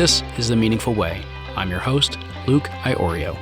This is The Meaningful Way. I'm your host, Luke Iorio.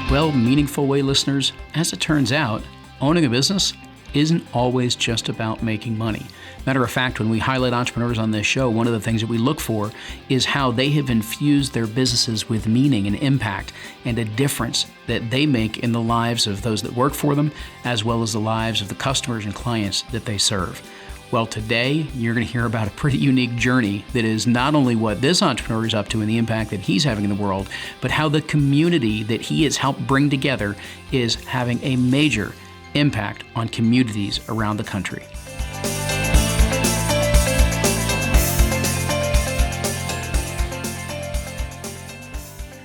Well, Meaningful Way listeners, as it turns out, owning a business isn't always just about making money. Matter of fact, when we highlight entrepreneurs on this show, one of the things that we look for is how they have infused their businesses with meaning and impact and a difference that they make in the lives of those that work for them, as well as the lives of the customers and clients that they serve. Well, today you're going to hear about a pretty unique journey that is not only what this entrepreneur is up to and the impact that he's having in the world, but how the community that he has helped bring together is having a major impact on communities around the country.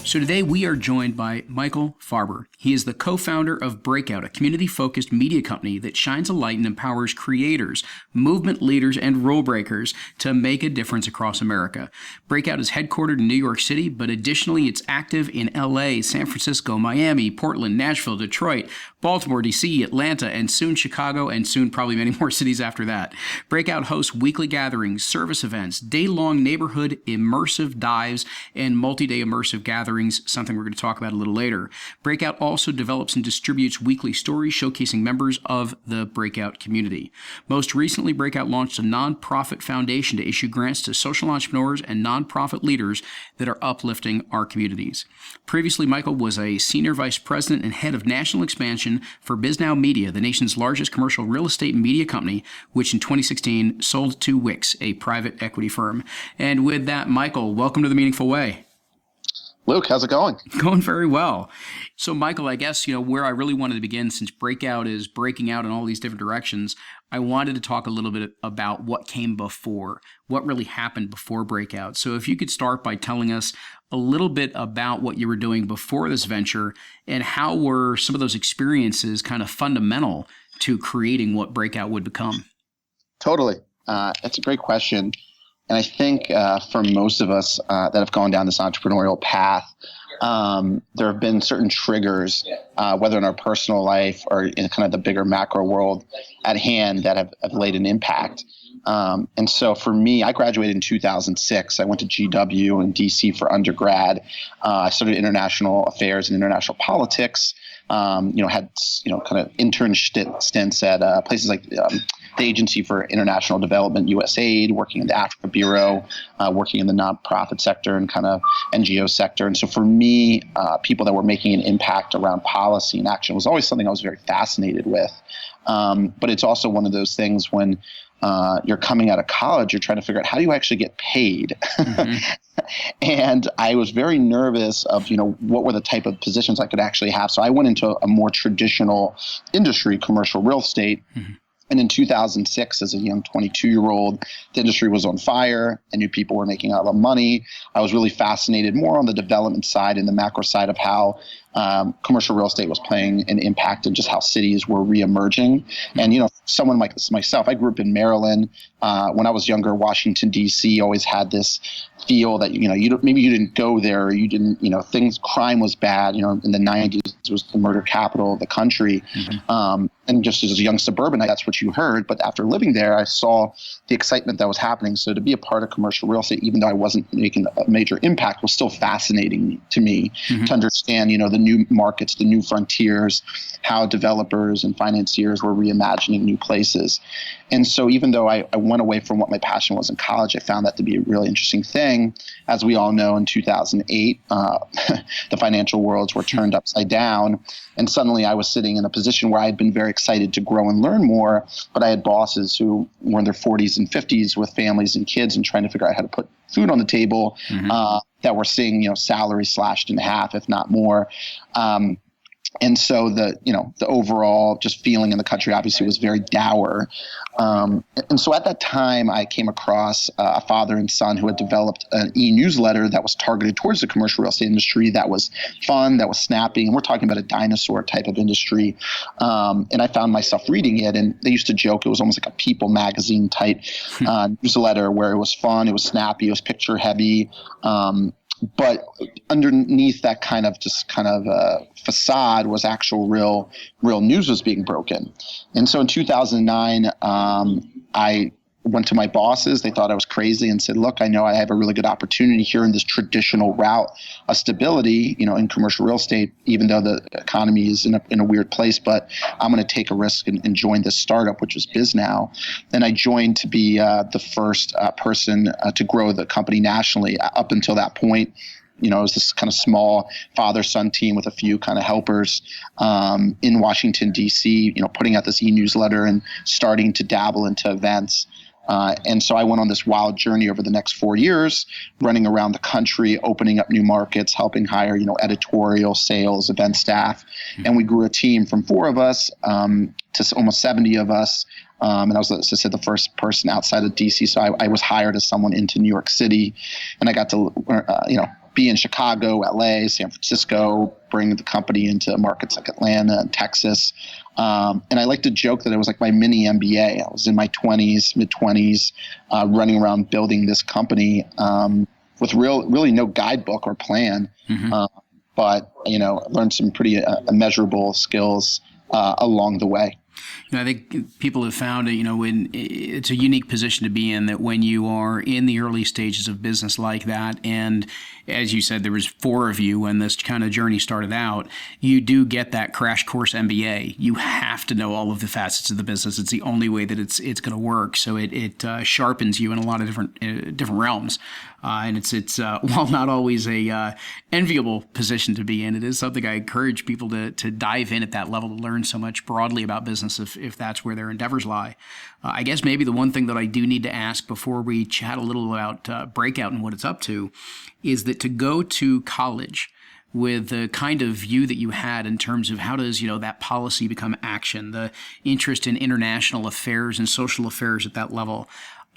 So today we are joined by Michael Farber. He is the co-founder of Breakout, a community-focused media company that shines a light and empowers creators, movement leaders, and rule breakers to make a difference across America. Breakout is headquartered in New York City, but additionally it's active in LA, San Francisco, Miami, Portland, Nashville, Detroit, Baltimore, DC, Atlanta, and soon Chicago, and soon probably many more cities after that. Breakout hosts weekly gatherings, service events, day-long neighborhood immersive dives, and multi-day immersive gatherings, something we're going to talk about a little later. Breakout also develops and distributes weekly stories showcasing members of the Breakout community. Most recently, Breakout launched a nonprofit foundation to issue grants to social entrepreneurs and nonprofit leaders that are uplifting our communities. Previously, Michael was a senior vice president and head of national expansion for BizNow Media, the nation's largest commercial real estate media company, which in 2016 sold to Wix, a private equity firm. And with that, Michael, welcome to The Meaningful Way. Luke, how's it going? Going very well. So, Michael, I guess, where I really wanted to begin, since Breakout is breaking out in all these different directions, I wanted to talk a little bit about what came before, what really happened before Breakout. So if you could start by telling us a little bit about what you were doing before this venture and how were some of those experiences kind of fundamental to creating what Breakout would become? Totally. That's a great question. And I think for most of us that have gone down this entrepreneurial path, there have been certain triggers, whether in our personal life or in kind of the bigger macro world at hand that have laid an impact. And so for me, I graduated in 2006. I went to GW in DC for undergrad. I studied international affairs and international politics. Had kind of intern stints at places like the Agency for International Development, USAID, working in the Africa Bureau, working in the nonprofit sector and kind of NGO sector. And so for me, people that were making an impact around policy and action was always something I was very fascinated with. But it's also one of those things when you're coming out of college, you're trying to figure out how do you actually get paid? Mm-hmm. And I was very nervous of, what were the type of positions I could actually have. So I went into a more traditional industry, commercial real estate. Mm-hmm. And in 2006, as a young 22-year-old, the industry was on fire. I knew people were making a lot of money. I was really fascinated more on the development side and the macro side of how commercial real estate was playing an impact in just how cities were reemerging. And, someone like myself, I grew up in Maryland. When I was younger, Washington, D.C. always had this feel that, maybe you didn't go there or you didn't, crime was bad. In the 90s, it was the murder capital of the country. Mm-hmm. And just as a young suburbanite, that's what you heard. But after living there, I saw the excitement that was happening. So to be a part of commercial real estate, even though I wasn't making a major impact, was still fascinating to me. Mm-hmm. To understand, the new markets, the new frontiers, how developers and financiers were reimagining new places. And so even though I went away from what my passion was in college, I found that to be a really interesting thing. As we all know, in 2008, the financial worlds were turned upside down. And suddenly I was sitting in a position where I had been very excited to grow and learn more, but I had bosses who were in their 40s and 50s with families and kids and trying to figure out how to put food on the table, mm-hmm. That were seeing, salary slashed in half, if not more. And so the overall just feeling in the country obviously was very dour. And so at that time, I came across a father and son who had developed an e-newsletter that was targeted towards the commercial real estate industry that was fun, that was snappy. And we're talking about a dinosaur type of industry. And I found myself reading it. And they used to joke it was almost like a People magazine type newsletter where it was fun, it was snappy, it was picture heavy. But underneath that kind of facade was actual real news was being broken. And so in 2009, I went to my bosses. They thought I was crazy and said, look, I know I have a really good opportunity here in this traditional route of stability, in commercial real estate, even though the economy is in a weird place, but I'm going to take a risk and join this startup, which was BizNow. And I joined to be the first person to grow the company nationally. Up until that point, it was this kind of small father-son team with a few kind of helpers in Washington, D.C., putting out this e-newsletter and starting to dabble into events. And so I went on this wild journey over the next 4 years, running around the country, opening up new markets, helping hire, editorial, sales, event staff. And we grew a team from 4 of us to almost 70 of us. And I was, as I said, the first person outside of DC. So I was hired as someone into New York City, and I got to, be in Chicago, LA, San Francisco, bring the company into markets like Atlanta and Texas. And I like to joke that it was like my mini MBA. I was in my mid-20s, running around building this company with really no guidebook or plan. But, learned some pretty measurable skills along the way. I think people have found it, when it's a unique position to be in, that when you are in the early stages of business like that, and as you said, there was 4 of you when this kind of journey started out, you do get that crash course MBA. You have to know all of the facets of the business. It's the only way that it's going to work. So it sharpens you in a lot of different realms. And it's while not always a enviable position to be in, it is something I encourage people to dive in at that level, to learn so much broadly about business if that's where their endeavors lie. I guess maybe the one thing that I do need to ask before we chat a little about Breakout and what it's up to is that to go to college with the kind of view that you had in terms of how does, that policy become action, the interest in international affairs and social affairs at that level,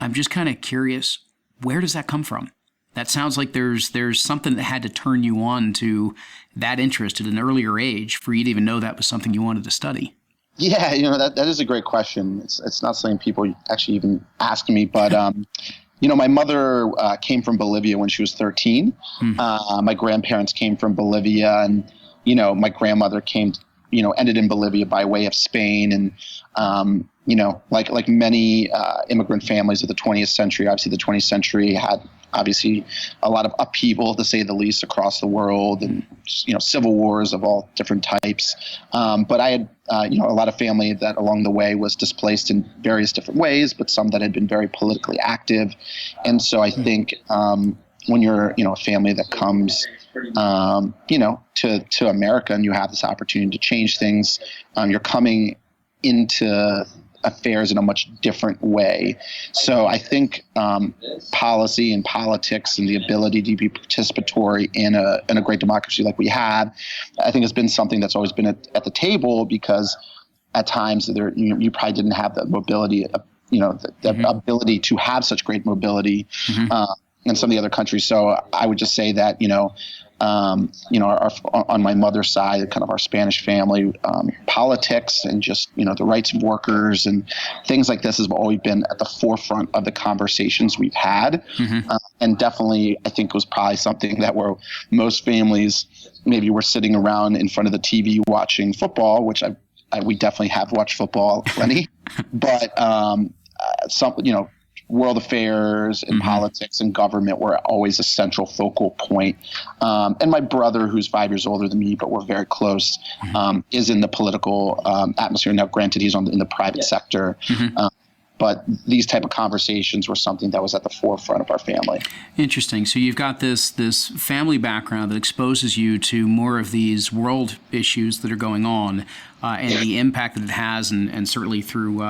I'm just kind of curious, where does that come from? That sounds like there's something that had to turn you on to that interest at an earlier age for you to even know that was something you wanted to study. Yeah, that is a great question. It's not something people actually even ask me, but my mother came from Bolivia when she was 13. My grandparents came from Bolivia, and my grandmother came, ended in Bolivia by way of Spain, and like many immigrant families of the 20th century, obviously the 20th century had obviously a lot of upheaval, to say the least, across the world, and civil wars of all different types. But I had a lot of family that along the way was displaced in various different ways, but some that had been very politically active. And so I think when you're a family that comes to America and you have this opportunity to change things, you're coming into affairs in a much different way. So I think policy and politics and the ability to be participatory in a great democracy like we have, I think has been something that's always been at the table, because at times you probably didn't have the mobility, the ability to have such great mobility in some of the other countries. So I would just say that, on my mother's side, kind of our Spanish family, politics and just, the rights of workers and things like this has always been at the forefront of the conversations we've had. And definitely, I think it was probably something that where most families maybe were sitting around in front of the TV watching football, which we definitely have watched football plenty, but world affairs and politics and government were always a central focal point. And my brother, who's 5 years older than me, but we're very close, is in the political atmosphere. Now, granted, he's in the private sector. But these type of conversations were something that was at the forefront of our family. Interesting. So you've got this family background that exposes you to more of these world issues that are going on and the impact that it has, and certainly through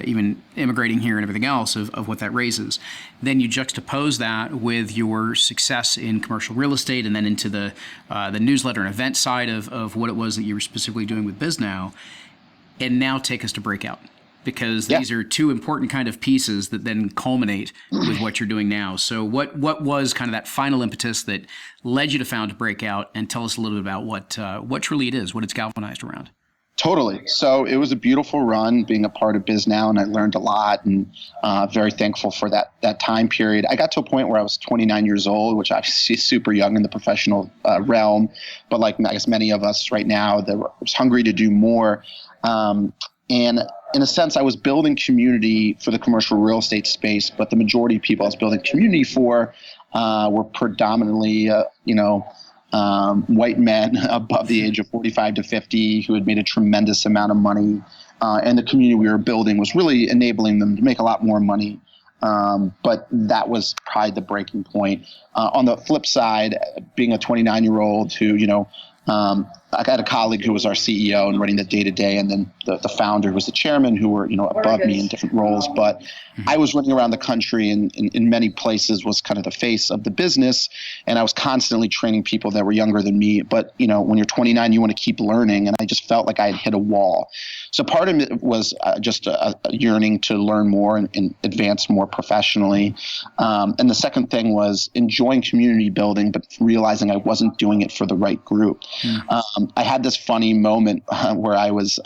even immigrating here and everything else of what that raises. Then you juxtapose that with your success in commercial real estate and then into the newsletter and event side of what it was that you were specifically doing with BizNow. And now take us to Breakout, because these are two important kind of pieces that then culminate with what you're doing now. So what was kind of that final impetus that led you to found Breakout, and tell us a little bit about what truly it is, what it's galvanized around? Totally. So it was a beautiful run being a part of BizNow, and I learned a lot, and very thankful for that time period. I got to a point where I was 29 years old, which obviously is super young in the professional realm, but like I guess many of us right now, that was hungry to do more. And in a sense, I was building community for the commercial real estate space, but the majority of people I was building community for were predominantly, white men above the age of 45 to 50 who had made a tremendous amount of money. And the community we were building was really enabling them to make a lot more money. But that was probably the breaking point. On the flip side, being a 29-year-old who, I got a colleague who was our CEO and running the day-to-day, and then the founder who was the chairman, who were, above me in different roles. But I was running around the country and in many places was kind of the face of the business. And I was constantly training people that were younger than me. But, when you're 29, you want to keep learning. And I just felt like I had hit a wall. So part of it was just a yearning to learn more and advance more professionally. And the second thing was enjoying community building, but realizing I wasn't doing it for the right group. I had this funny moment where I was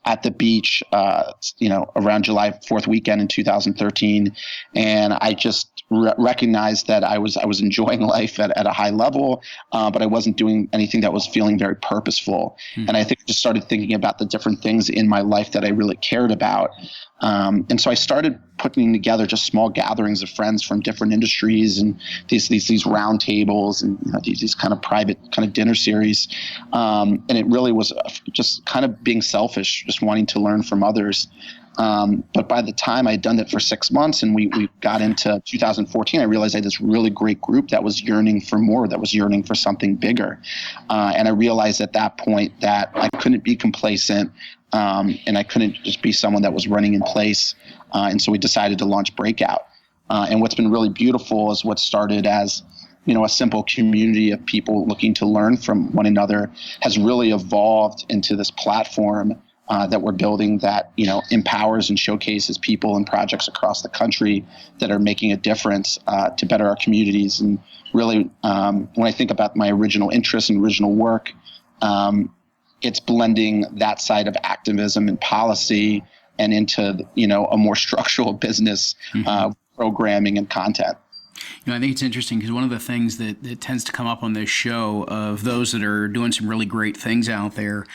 at the beach, around July 4th weekend in 2013, and I just recognized that I was enjoying life at a high level, but I wasn't doing anything that was feeling very purposeful. And I think I just started thinking about the different things in my life that I really cared about. And so I started putting together just small gatherings of friends from different industries and these round tables and these kind of private kind of dinner series. And it really was just kind of being selfish, just wanting to learn from others. But by the time I had done that for 6 months and we got into 2014, I realized I had this really great group that was yearning for more, that was yearning for something bigger. And I realized at that point that I couldn't be complacent. And I couldn't just be someone that was running in place. And so we decided to launch Breakout. And what's been really beautiful is what started as, a simple community of people looking to learn from one another has really evolved into this platform that we're building that, empowers and showcases people and projects across the country that are making a difference to better our communities. And really, when I think about my original interests and original work, it's blending that side of activism and policy and into, a more structural business programming and content. I think it's interesting because one of the things that tends to come up on this show of those that are doing some really great things out there,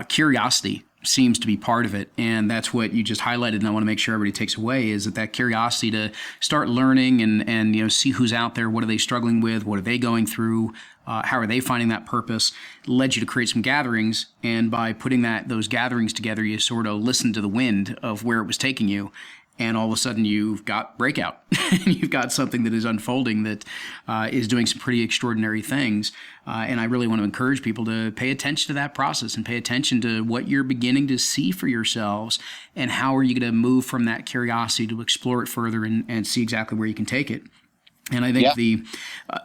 curiosity seems to be part of it. And that's what you just highlighted. And I want to make sure everybody takes away is that curiosity to start learning and see who's out there. What are they struggling with? What are they going through? How are they finding that purpose? Led you to create some gatherings. And by putting those gatherings together, you sort of listened to the wind of where it was taking you. And all of a sudden you've got Breakout. You've got something that is unfolding that is doing some pretty extraordinary things. And I really want to encourage people to pay attention to that process and pay attention to what you're beginning to see for yourselves and how are you going to move from that curiosity to explore it further and see exactly where you can take it. And I think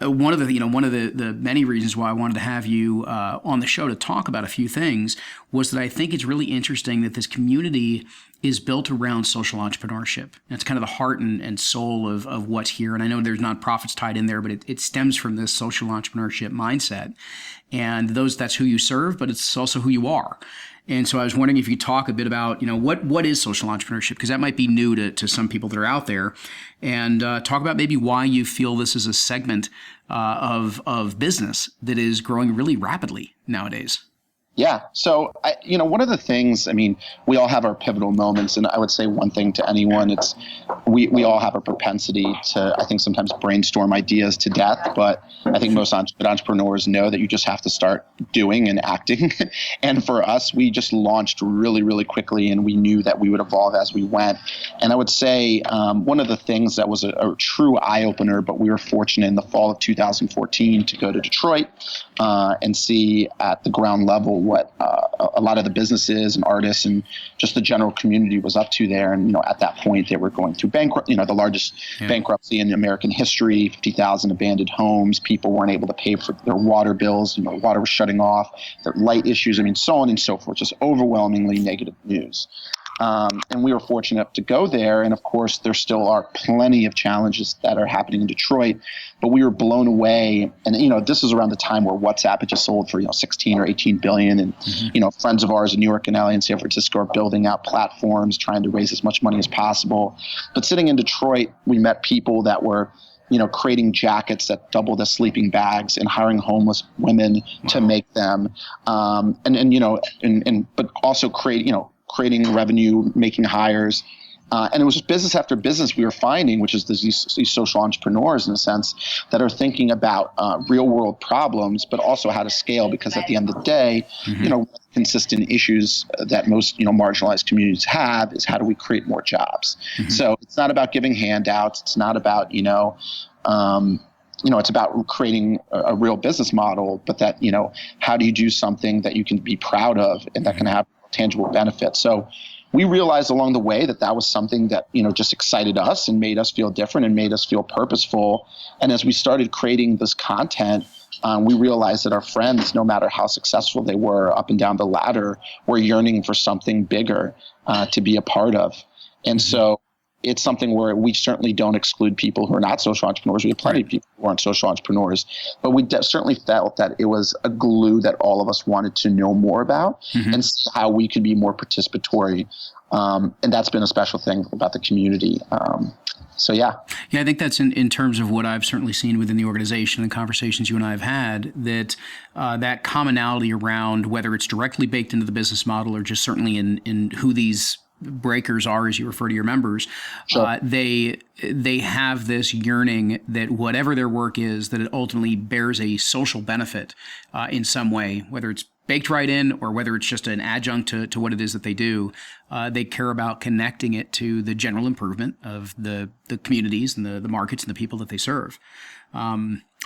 one of the many reasons why I wanted to have you on the show to talk about a few things was that I think it's really interesting that this community is built around social entrepreneurship. That's kind of the heart and soul of what's here. And I know there's nonprofits tied in there, but it stems from this social entrepreneurship mindset. And that's who you serve, but it's also who you are. And so I was wondering if you could talk a bit about, what is social entrepreneurship? Because that might be new to some people that are out there. And talk about maybe why you feel this is a segment of business that is growing really rapidly nowadays. Yeah. So, one of the things, we all have our pivotal moments. And I would say one thing to anyone, it's we all have a propensity to, I think, sometimes brainstorm ideas to death. But I think most entrepreneurs know that you just have to start doing and acting. And for us, we just launched really, really quickly. And we knew that we would evolve as we went. And I would say one of the things that was a true eye-opener, but we were fortunate in the fall of 2014 to go to Detroit and see at the ground level what a lot of the businesses and artists and just the general community was up to there. And, at that point they were going through the largest bankruptcy in American history, 50,000 abandoned homes. People weren't able to pay for their water bills. Water was shutting off, their light issues. So on and so forth, just overwhelmingly negative news. And we were fortunate to go there. And of course, there still are plenty of challenges that are happening in Detroit, but we were blown away. And, this is around the time where WhatsApp had just sold for, 16 or 18 billion. And, friends of ours in New York and LA and San Francisco are building out platforms, trying to raise as much money as possible. But sitting in Detroit, we met people that were, creating jackets that doubled as sleeping bags and hiring homeless women to make them. But also creating revenue, making hires. And it was just business after business we were finding, which is these social entrepreneurs, in a sense, that are thinking about real world problems, but also how to scale. Because at the end of the day, consistent issues that most marginalized communities have is how do we create more jobs? So it's not about giving handouts. It's not about it's about creating a real business model, but that how do you do something that you can be proud of and that can have tangible benefits? So we realized along the way that was something that, just excited us and made us feel different and made us feel purposeful. And as we started creating this content, we realized that our friends, no matter how successful they were up and down the ladder, were yearning for something bigger to be a part of. And so it's something where we certainly don't exclude people who are not social entrepreneurs. We have plenty of people who aren't social entrepreneurs, but we certainly felt that it was a glue that all of us wanted to know more about and see how we could be more participatory. And that's been a special thing about the community. Yeah, I think that's in terms of what I've certainly seen within the organization and conversations you and I have had, that that commonality around whether it's directly baked into the business model or just certainly in who these breakers are, as you refer to your members, sure. They have this yearning that whatever their work is, that it ultimately bears a social benefit in some way, whether it's baked right in or whether it's just an adjunct to what it is that they do. They care about connecting it to the general improvement of the communities and the markets and the people that they serve.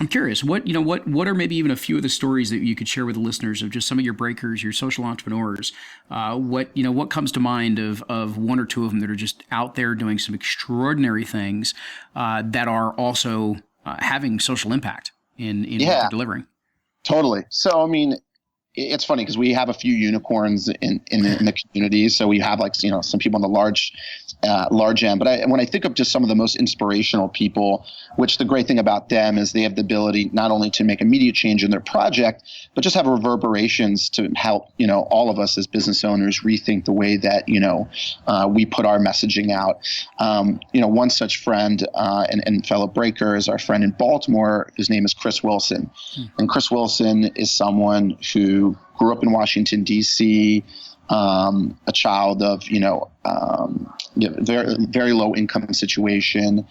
I'm curious, what are maybe even a few of the stories that you could share with the listeners of just some of your breakers, your social entrepreneurs? What comes to mind of one or two of them that are just out there doing some extraordinary things that are also having social impact in what they're delivering? Totally. So, it's funny because we have a few unicorns in the community. So we have some people on the large end. But when I think of just some of the most inspirational people, which the great thing about them is they have the ability not only to make immediate change in their project, but just have reverberations to help all of us as business owners rethink the way that we put our messaging out. One such friend and fellow breaker is our friend in Baltimore. His name is Chris Wilson, and Chris Wilson is someone who grew up in Washington, D.C., a child of, very, very low income situation,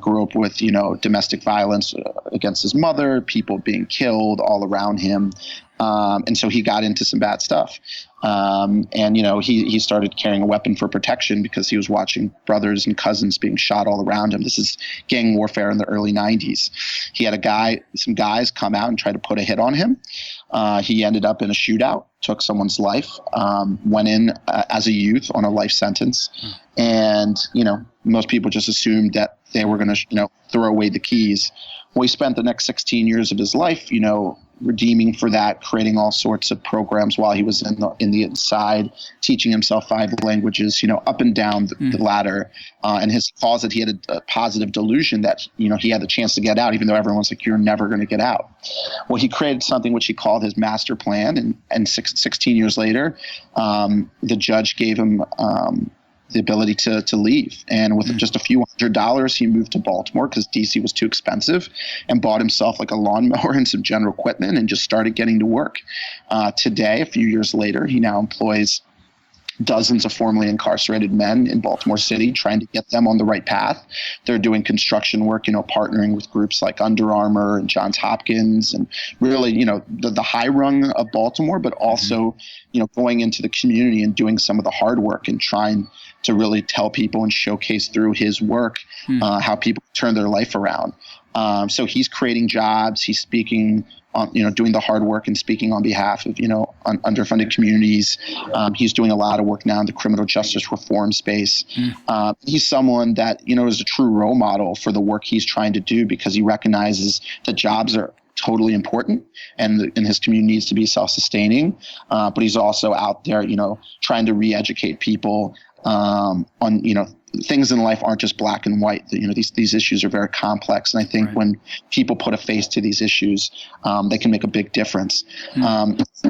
grew up with, domestic violence against his mother, people being killed all around him. And so he got into some bad stuff. He started carrying a weapon for protection because he was watching brothers and cousins being shot all around him. This is gang warfare in the early 90s. He had some guys come out and try to put a hit on him. He ended up in a shootout, took someone's life, went in as a youth on a life sentence. And, most people just assumed that they were going to, throw away the keys. Well, he spent the next 16 years of his life, redeeming for that, creating all sorts of programs while he was in the inside, teaching himself 5 languages, up and down the ladder. And his calls that he had a positive delusion that, he had the chance to get out, even though everyone's like, you're never going to get out. Well, he created something which he called his master plan. And 16 years later, the judge gave him the ability to leave. And with just a few $100s, he moved to Baltimore because DC was too expensive, and bought himself like a lawnmower and some general equipment and just started getting to work. Today, a few years later, he now employs dozens of formerly incarcerated men in Baltimore City, trying to get them on the right path. They're doing construction work, partnering with groups like Under Armour and Johns Hopkins, and really, the high rung of Baltimore, but also, going into the community and doing some of the hard work and trying to really tell people and showcase through his work how people turn their life around. So he's creating jobs. He's speaking on, doing the hard work and speaking on behalf of, underfunded communities. He's doing a lot of work now in the criminal justice reform space. He's someone that, is a true role model for the work he's trying to do, because he recognizes that jobs are totally important and his community needs to be self-sustaining. But he's also out there, trying to re-educate people on, things in life aren't just black and white. These issues are very complex. And I think when people put a face to these issues, they can make a big difference.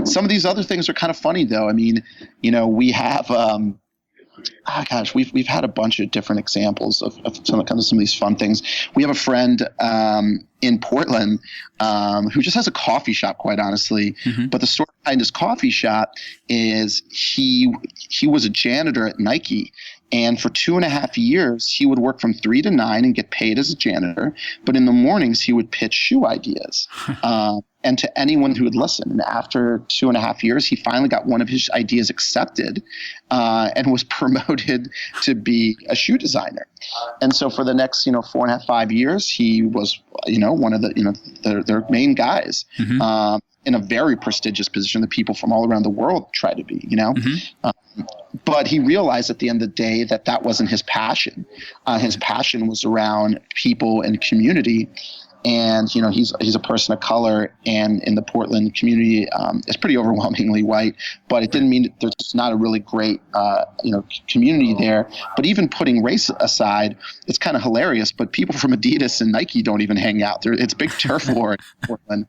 Some of these other things are kind of funny though. I mean, we have, we've had a bunch of different examples of some of these fun things. We have a friend in Portland who just has a coffee shop, quite honestly. But the story behind his coffee shop is he was a janitor at Nike. And for 2.5 years, he would work from 3 to 9 and get paid as a janitor. But in the mornings, he would pitch shoe ideas and to anyone who would listen. And after 2.5 years, he finally got one of his ideas accepted and was promoted to be a shoe designer. And so for the next, 4.5, 5 years, he was, one of their main guys. In a very prestigious position that people from all around the world try to be, but he realized at the end of the day that wasn't his passion. His passion was around people and community. And, he's a person of color, and in the Portland community, it's pretty overwhelmingly white, but it didn't mean that there's just not a really great, community there. But even putting race aside, it's kind of hilarious, but people from Adidas and Nike don't even hang out there. It's a big turf war in Portland.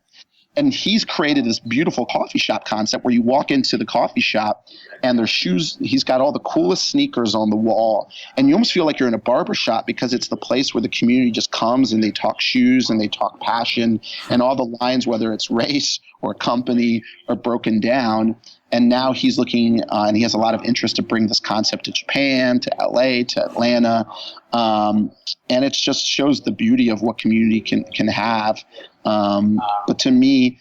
And he's created this beautiful coffee shop concept where you walk into the coffee shop and there's shoes. He's got all the coolest sneakers on the wall. And you almost feel like you're in a barber shop because it's the place where the community just comes and they talk shoes and they talk passion, and all the lines, whether it's race or company, are broken down. And now he's looking, and he has a lot of interest to bring this concept to Japan, to LA, to Atlanta. And it just shows the beauty of what community can have. But to me,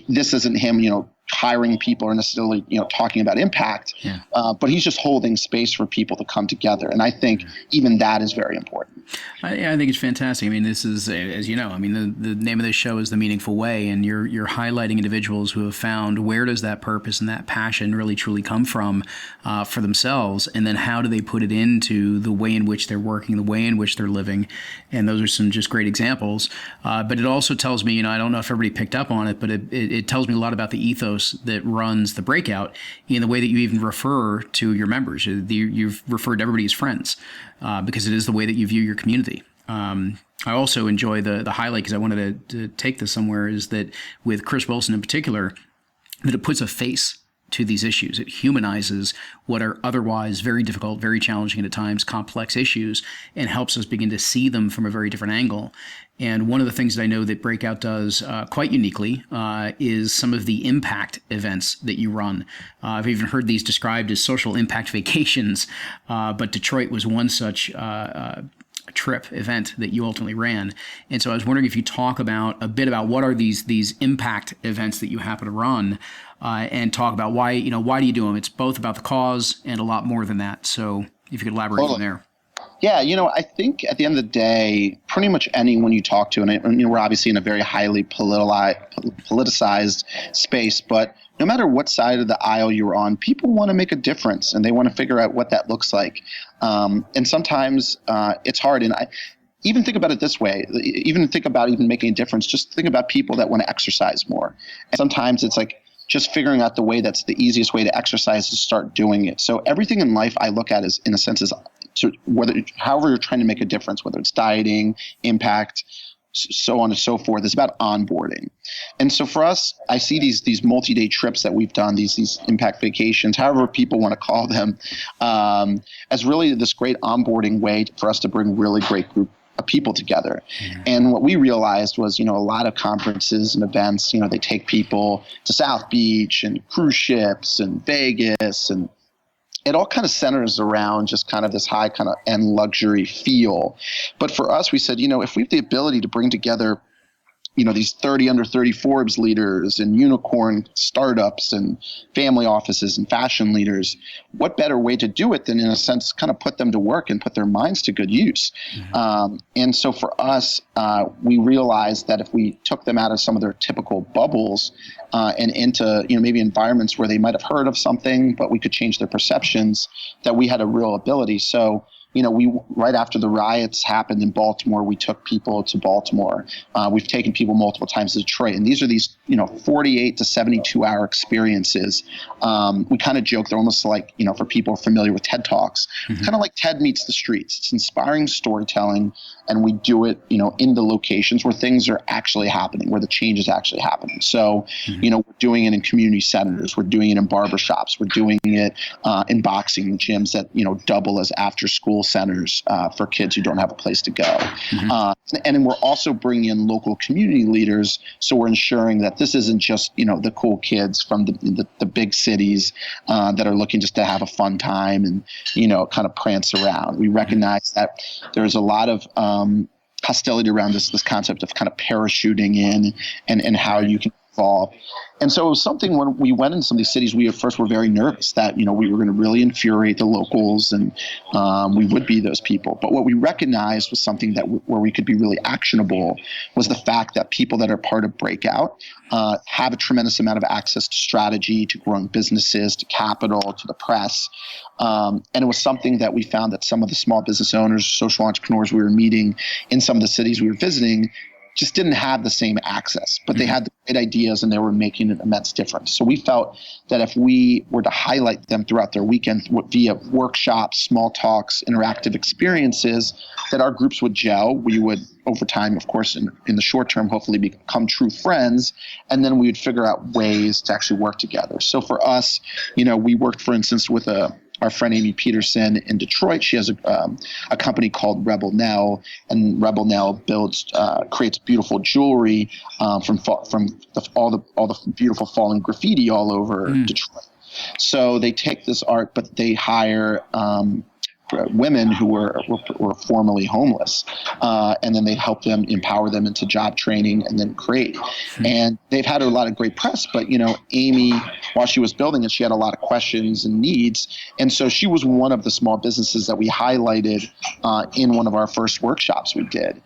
this isn't him, hiring people or necessarily, talking about impact, but he's just holding space for people to come together. And I think even that is very important. I think it's fantastic. I mean, this is, as you know, the name of this show is The Meaningful Way, and you're highlighting individuals who have found where does that purpose and that passion really truly come from for themselves, and then how do they put it into the way in which they're working, the way in which they're living. And those are some just great examples. But it also tells me, I don't know if everybody picked up on it, but it tells me a lot about the ethos that runs the Breakout in the way that you even refer to your members. You've referred to everybody as friends because it is the way that you view your community. I also enjoy the highlight, because I wanted to take this somewhere, is that with Chris Wilson in particular, that it puts a face to these issues. It humanizes what are otherwise very difficult, very challenging, and at times complex issues, and helps us begin to see them from a very different angle. And one of the things that I know that Breakout does quite uniquely is some of the impact events that you run. I've even heard these described as social impact vacations, but Detroit was one such trip event that you ultimately ran. And so I was wondering if you talk a bit about what are these impact events that you happen to run, and talk about why do you do them? It's both about the cause and a lot more than that. So if you could elaborate from there. Yeah, I think at the end of the day, pretty much anyone you talk to, and we're obviously in a very highly politicized space, but no matter what side of the aisle you're on, people want to make a difference, and they want to figure out what that looks like. And sometimes it's hard. And I even think about it this way, even think about even making a difference. Just think about people that want to exercise more. And sometimes it's like just figuring out the way that's the easiest way to exercise, to start doing it. So everything in life I look at is, in a sense, is however you're trying to make a difference, whether it's dieting, impact, so on and so forth. It's about onboarding. And so for us, I see these multi-day trips that we've done, these impact vacations, however people want to call them, as really this great onboarding way for us to bring really great group of people together. And what we realized was, a lot of conferences and events, they take people to South Beach and cruise ships and Vegas, and it all kind of centers around just kind of this high kind of end luxury feel. But for us, we said, if we have the ability to bring together, these 30 under 30 Forbes leaders and unicorn startups and family offices and fashion leaders, what better way to do it than, in a sense, kind of put them to work and put their minds to good use? And so for us, we realized that if we took them out of some of their typical bubbles and into, maybe environments where they might have heard of something, but we could change their perceptions, that we had a real ability. So we right after the riots happened in Baltimore, we took people to Baltimore. We've taken people multiple times to Detroit, and these are these 48 to 72 hour experiences. We kind of joke they're almost like for people familiar with TED Talks, kind of like TED meets the streets. It's inspiring storytelling, and we do it in the locations where things are actually happening, where the change is actually happening. So we're doing it in community centers, we're doing it in barbershops, we're doing it in boxing gyms that double as after school centers for kids who don't have a place to go. And then we're also bringing in local community leaders, so we're ensuring that this isn't just the cool kids from the big cities that are looking just to have a fun time and kind of prance around. We recognize that there's a lot of hostility around this concept of kind of parachuting in and how you can evolve. And so it was something when we went in some of these cities, we at first were very nervous that, we were going to really infuriate the locals and we would be those people. But what we recognized was something that where we could be really actionable was the fact that people that are part of Breakout have a tremendous amount of access to strategy, to growing businesses, to capital, to the press. And it was something that we found that some of the small business owners, social entrepreneurs we were meeting in some of the cities we were visiting just didn't have the same access, but they had the great ideas and they were making an immense difference. So we felt that if we were to highlight them throughout their weekend via workshops, small talks, interactive experiences, that our groups would gel. We would, over time, of course, in the short term, hopefully become true friends, and then we would figure out ways to actually work together. So for us, we worked, for instance, with our friend Amy Peterson in Detroit. She has a company called Rebel Nell, and Rebel Nell creates beautiful jewelry from all the beautiful fallen graffiti all over Detroit. So they take this art, but they hire women who were formerly homeless, and then they help them, empower them into job training, and then create. And they've had a lot of great press, but Amy, while she was building it, she had a lot of questions and needs, and so she was one of the small businesses that we highlighted in one of our first workshops we did.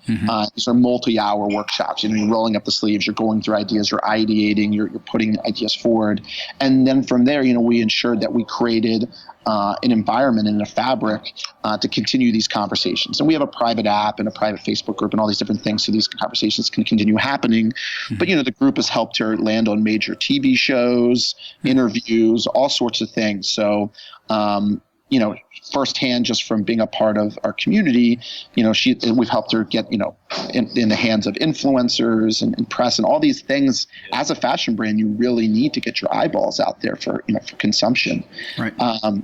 These are multi-hour workshops. You're rolling up the sleeves, you're going through ideas, you're ideating, you're putting ideas forward, and then from there, we ensured that we created an environment and a fabric to continue these conversations. And we have a private app and a private Facebook group and all these different things so these conversations can continue happening. But, the group has helped her land on major TV shows, interviews, all sorts of things. So, firsthand, just from being a part of our community, we've helped her get, in the hands of influencers and press and all these things. As a fashion brand, you really need to get your eyeballs out there for consumption. Right.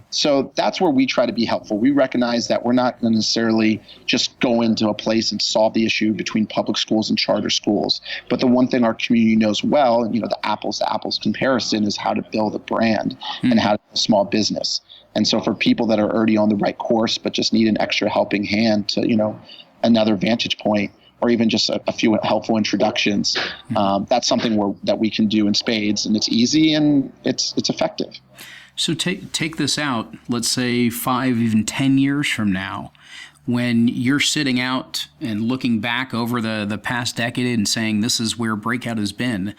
So that's where we try to be helpful. We recognize that we're not going to necessarily just go into a place and solve the issue between public schools and charter schools. But the one thing our community knows well, and the apples to apples comparison, is how to build a brand and how to build a small business. And so for people that are already on the right course but just need an extra helping hand to, another vantage point, or even just a few helpful introductions, that's something that we can do in spades, and it's easy and it's effective. So take this out, let's say 5, even 10 years from now, when you're sitting out and looking back over the past decade and saying this is where Breakout has been,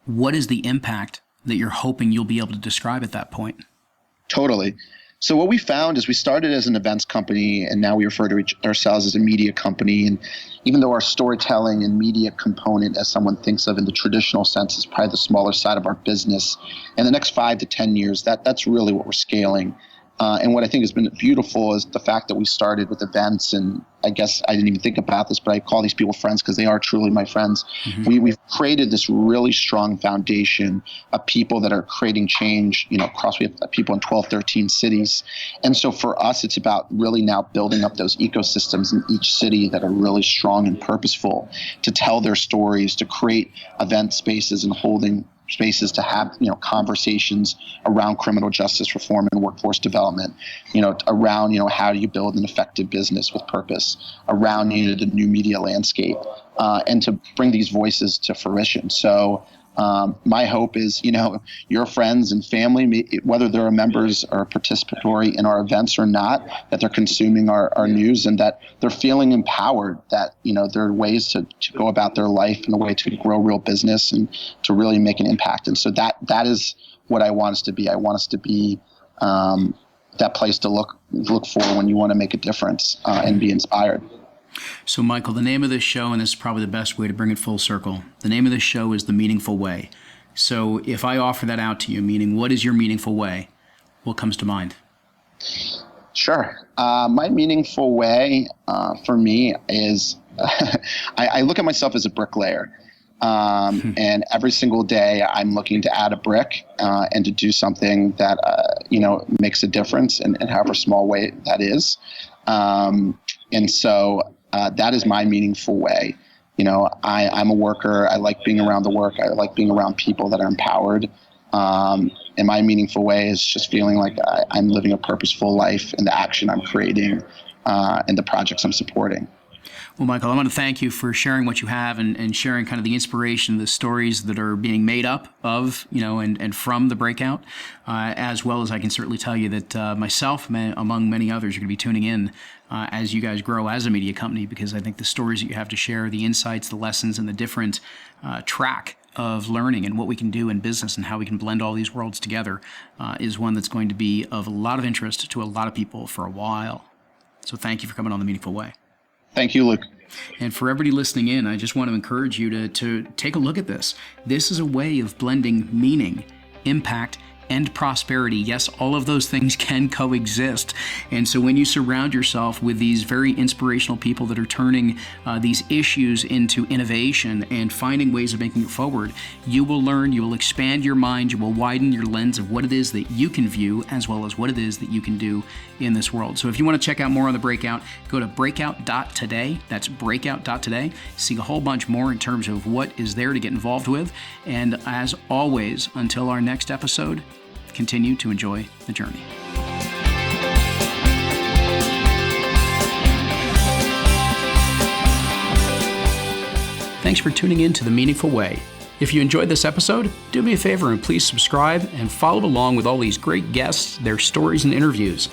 what is the impact that you're hoping you'll be able to describe at that point? Totally. So what we found is we started as an events company, and now we refer to ourselves as a media company. And even though our storytelling and media component, as someone thinks of in the traditional sense, is probably the smaller side of our business, in the next 5 to 10 years, that's really what we're scaling. And what I think has been beautiful is the fact that we started with events, and I guess I didn't even think about this, but I call these people friends because they are truly my friends. We've created this really strong foundation of people that are creating change, across, we have people in 12, 13 cities. And so for us, it's about really now building up those ecosystems in each city that are really strong and purposeful to tell their stories, to create event spaces and holding spaces to have conversations around criminal justice reform and workforce development, around how do you build an effective business with purpose, around the new media landscape, and to bring these voices to fruition. So my hope is, your friends and family, whether they're members or participatory in our events or not, that they're consuming our news and that they're feeling empowered, that, there are ways to go about their life in a way to grow real business and to really make an impact. And so that is what I want us to be. I want us to be, that place to look for when you want to make a difference and be inspired. So, Michael, the name of this show, and this is probably the best way to bring it full circle, the name of this show is The Meaningful Way. So if I offer that out to you, meaning what is your meaningful way, what comes to mind? Sure. My meaningful way for me is I look at myself as a bricklayer. And every single day I'm looking to add a brick and to do something that, makes a difference in however small way that is. And so that is my meaningful way. I'm a worker. I like being around the work. I like being around people that are empowered. And my meaningful way is just feeling like I'm living a purposeful life in the action I'm creating and the projects I'm supporting. Well, Michael, I want to thank you for sharing what you have and sharing kind of the inspiration, the stories that are being made up of, and from the Breakout, as well as I can certainly tell you that myself, among many others, are going to be tuning in as you guys grow as a media company, because I think the stories that you have to share, the insights, the lessons, and the different track of learning and what we can do in business and how we can blend all these worlds together is one that's going to be of a lot of interest to a lot of people for a while. So thank you for coming on The Meaningful Way. Thank you, Luke. And for everybody listening in, I just want to encourage you to take a look at this. This is a way of blending meaning, impact, and prosperity. Yes, all of those things can coexist. And so when you surround yourself with these very inspirational people that are turning these issues into innovation and finding ways of making it forward, you will learn, you will expand your mind, you will widen your lens of what it is that you can view as well as what it is that you can do in this world. So if you want to check out more on the Breakout, go to breakout.today. That's breakout.today. See a whole bunch more in terms of what is there to get involved with. And as always, until our next episode, continue to enjoy the journey. Thanks for tuning in to The Meaningful Way. If you enjoyed this episode, do me a favor and please subscribe and follow along with all these great guests, their stories, and interviews.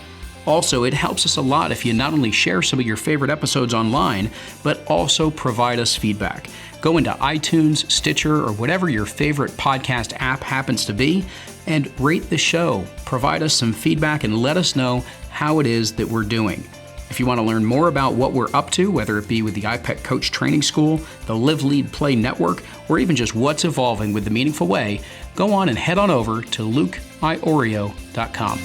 Also, it helps us a lot if you not only share some of your favorite episodes online, but also provide us feedback. Go into iTunes, Stitcher, or whatever your favorite podcast app happens to be, and rate the show. Provide us some feedback and let us know how it is that we're doing. If you want to learn more about what we're up to, whether it be with the iPet Coach Training School, the Live, Lead, Play Network, or even just what's evolving with The Meaningful Way, go on and head on over to lukeiorio.com.